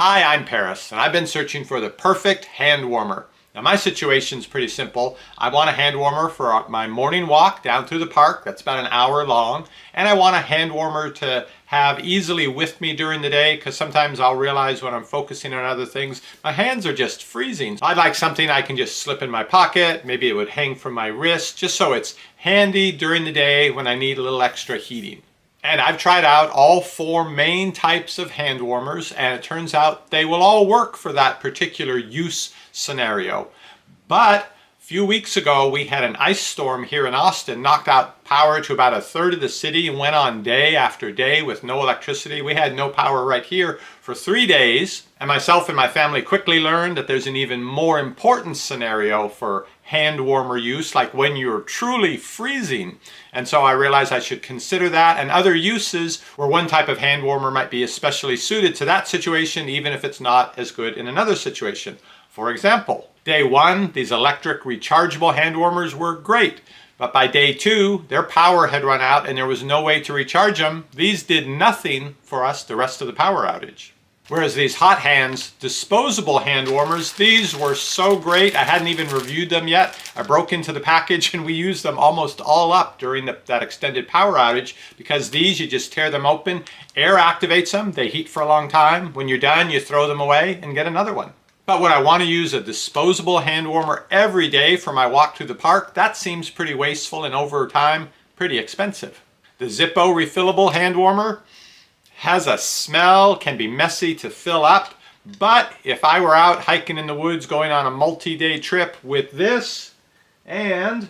Hi, I'm Paris, and I've been searching for the perfect hand warmer. Now my situation's pretty simple. I want a hand warmer for my morning walk down through the park. That's about an hour long. And I want a hand warmer to have easily with me during the day, because sometimes I'll realize when I'm focusing on other things, my hands are just freezing. I'd like something I can just slip in my pocket. Maybe it would hang from my wrist, just so it's handy during the day when I need a little extra heating. And I've tried out all four main types of hand warmers, and it turns out they will all work for that particular use scenario. But a few weeks ago, we had an ice storm here in Austin, knocked out power to about a third of the city, and went on day after day with no electricity. We had no power right here for 3 days, and myself and my family quickly learned that there's an even more important scenario for hand warmer use, like when you're truly freezing. And so I realized I should consider that and other uses where one type of hand warmer might be especially suited to that situation, even if it's not as good in another situation. For example, day one, these electric rechargeable hand warmers were great. But by day two, their power had run out and there was no way to recharge them. These did nothing for us the rest of the power outage. Whereas these Hot Hands disposable hand warmers, these were so great. I hadn't even reviewed them yet. I broke into the package and we used them almost all up during that extended power outage, because these, you just tear them open, air activates them, they heat for a long time. When you're done, you throw them away and get another one. But would I want to use a disposable hand warmer every day for my walk through the park? That seems pretty wasteful and over time, pretty expensive. The Zippo refillable hand warmer has a smell, can be messy to fill up, but if I were out hiking in the woods going on a multi-day trip with this and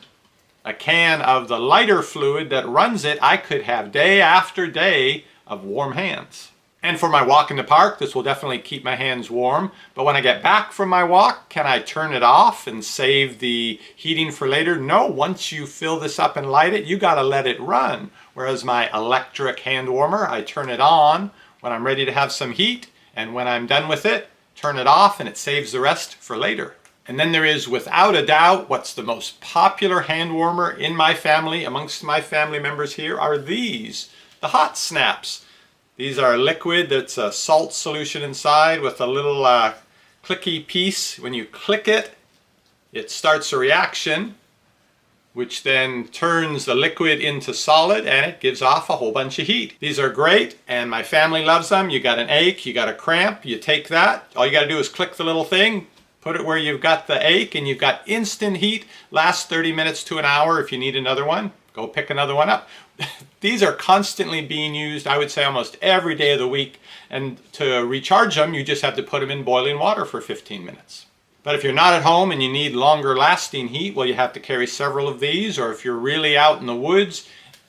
a can of the lighter fluid that runs it, I could have day after day of warm hands. And for my walk in the park, this will definitely keep my hands warm. But when I get back from my walk, can I turn it off and save the heating for later? No, once you fill this up and light it, you gotta let it run. Whereas my electric hand warmer, I turn it on when I'm ready to have some heat, and when I'm done with it, turn it off, and it saves the rest for later. And then there is, without a doubt, what's the most popular hand warmer in my family, amongst my family members here, are these, the Hot Snaps. These are liquid that's a salt solution inside with a little clicky piece. When you click it, it starts a reaction, which then turns the liquid into solid, and it gives off a whole bunch of heat. These are great, and my family loves them. You got an ache, you got a cramp, you take that. All you got to do is click the little thing, put it where you've got the ache, and you've got instant heat. Lasts 30 minutes to an hour. If you need another one, go pick another one up. These are constantly being used, I would say almost every day of the week, and to recharge them, you just have to put them in boiling water for 15 minutes. But if you're not at home and you need longer lasting heat, well, you have to carry several of these, or if you're really out in the woods,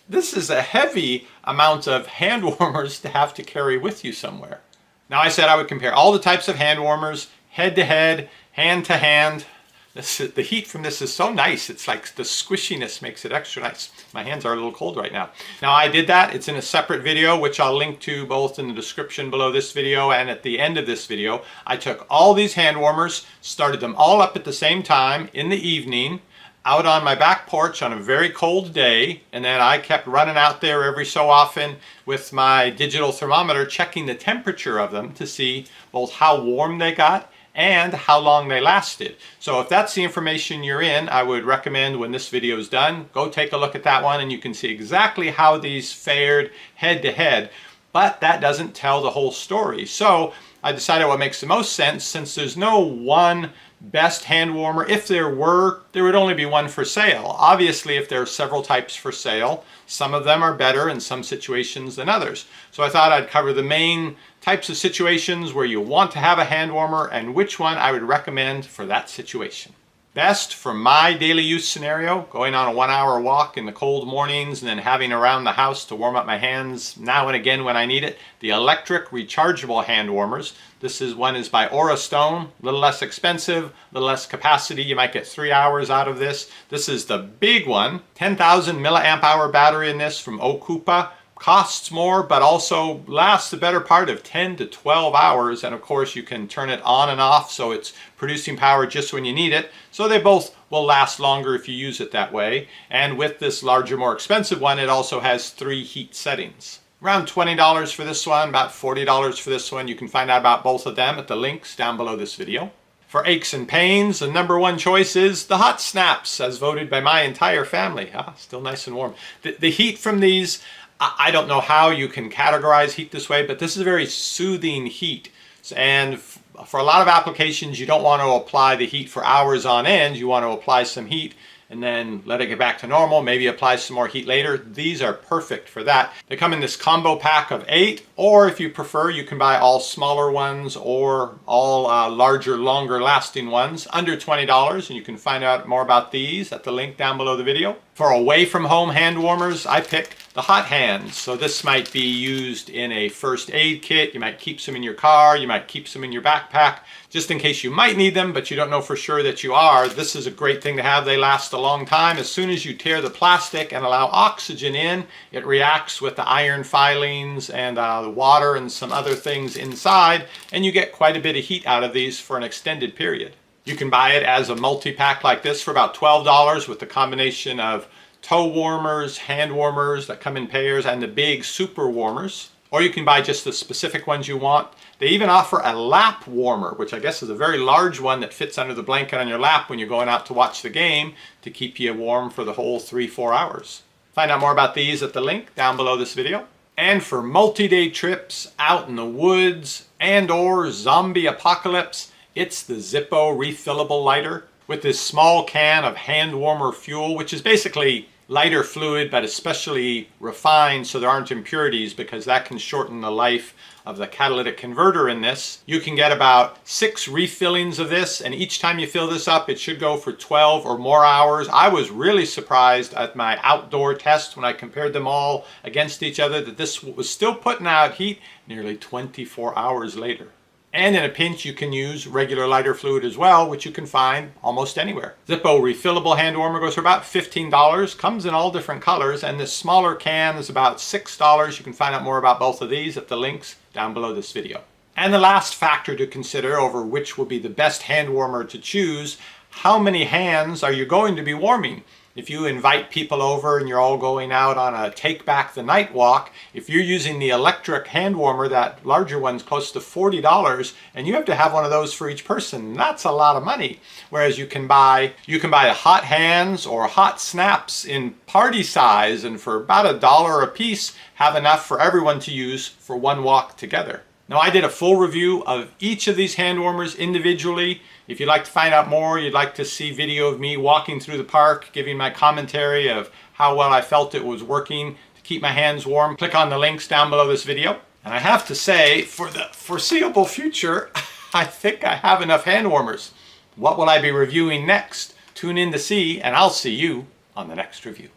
this is a heavy amount of hand warmers to have to carry with you somewhere. Now, I said I would compare all the types of hand warmers, head to head, hand to hand. The heat from this is so nice. It's like the squishiness makes it extra nice. My hands are a little cold right now. Now, I did that. It's in a separate video, which I'll link to both in the description below this video and at the end of this video. I took all these hand warmers, started them all up at the same time in the evening, out on my back porch on a very cold day, and then I kept running out there every so often with my digital thermometer, checking the temperature of them to see both how warm they got and how long they lasted. So if that's the information you're in, I would recommend when this video is done, go take a look at that one, and you can see exactly how these fared head to head. But that doesn't tell the whole story. So I decided what makes the most sense, since there's no one best hand warmer. If there were, there would only be one for sale. Obviously, if there are several types for sale, some of them are better in some situations than others. So I thought I'd cover the main types of situations where you want to have a hand warmer and which one I would recommend for that situation. Best for my daily use scenario, going on a 1-hour walk in the cold mornings and then having around the house to warm up my hands now and again when I need it, the electric rechargeable hand warmers. This one is by Aurastone, a little less expensive, a little less capacity. You might get 3 hours out of this. This is the big one, 10,000 milliamp hour battery in this from Okupa. Costs more, but also lasts the better part of 10 to 12 hours. And of course, you can turn it on and off, so it's producing power just when you need it. So they both will last longer if you use it that way. And with this larger, more expensive one, it also has 3 heat settings. Around $20 for this one, about $40 for this one. You can find out about both of them at the links down below this video. For aches and pains, the number one choice is the Hot Snaps, as voted by my entire family. Still nice and warm. The heat from these, I don't know how you can categorize heat this way, but this is a very soothing heat. And for a lot of applications, you don't want to apply the heat for hours on end. You want to apply some heat and then let it get back to normal, maybe apply some more heat later. These are perfect for that. They come in this combo pack of 8, or if you prefer, you can buy all smaller ones or all larger, longer lasting ones under $20, and you can find out more about these at the link down below the video. For away from home hand warmers, I pick the Hot Hands. So this might be used in a first aid kit. You might keep some in your car. You might keep some in your backpack just in case you might need them, but you don't know for sure that you are. This is a great thing to have. They last a long time. As soon as you tear the plastic and allow oxygen in, it reacts with the iron filings and the water and some other things inside, and you get quite a bit of heat out of these for an extended period. You can buy it as a multi-pack like this for about $12 with the combination of toe warmers, hand warmers that come in pairs, and the big super warmers. Or you can buy just the specific ones you want. They even offer a lap warmer, which I guess is a very large one that fits under the blanket on your lap when you're going out to watch the game to keep you warm for the whole 3-4 hours. Find out more about these at the link down below this video. And for multi-day trips out in the woods and or zombie apocalypse, it's the Zippo refillable lighter with this small can of hand warmer fuel, which is basically lighter fluid, but especially refined so there aren't impurities, because that can shorten the life of the catalytic converter in this. You can get about 6 refillings of this, and each time you fill this up, it should go for 12 or more hours. I was really surprised at my outdoor test when I compared them all against each other that this was still putting out heat nearly 24 hours later. And in a pinch, you can use regular lighter fluid as well, which you can find almost anywhere. Zippo refillable hand warmer goes for about $15, comes in all different colors, and this smaller can is about $6. You can find out more about both of these at the links down below this video. And the last factor to consider over which will be the best hand warmer to choose: how many hands are you going to be warming? If you invite people over and you're all going out on a take back the night walk, if you're using the electric hand warmer, that larger one's close to $40, and you have to have one of those for each person, that's a lot of money. Whereas you can buy Hot Hands or Hot Snaps in party size, and for about $1 a piece, have enough for everyone to use for one walk together. Now, I did a full review of each of these hand warmers individually. If you'd like to find out more, you'd like to see video of me walking through the park, giving my commentary of how well I felt it was working to keep my hands warm, click on the links down below this video. And I have to say, for the foreseeable future, I think I have enough hand warmers. What will I be reviewing next? Tune in to see, and I'll see you on the next review.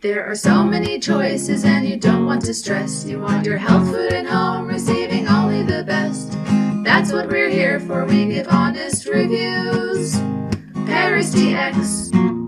There are so many choices and you don't want to stress. You want your health food at home, receiving only the best. That's what we're here for, we give honest reviews. Paris DX.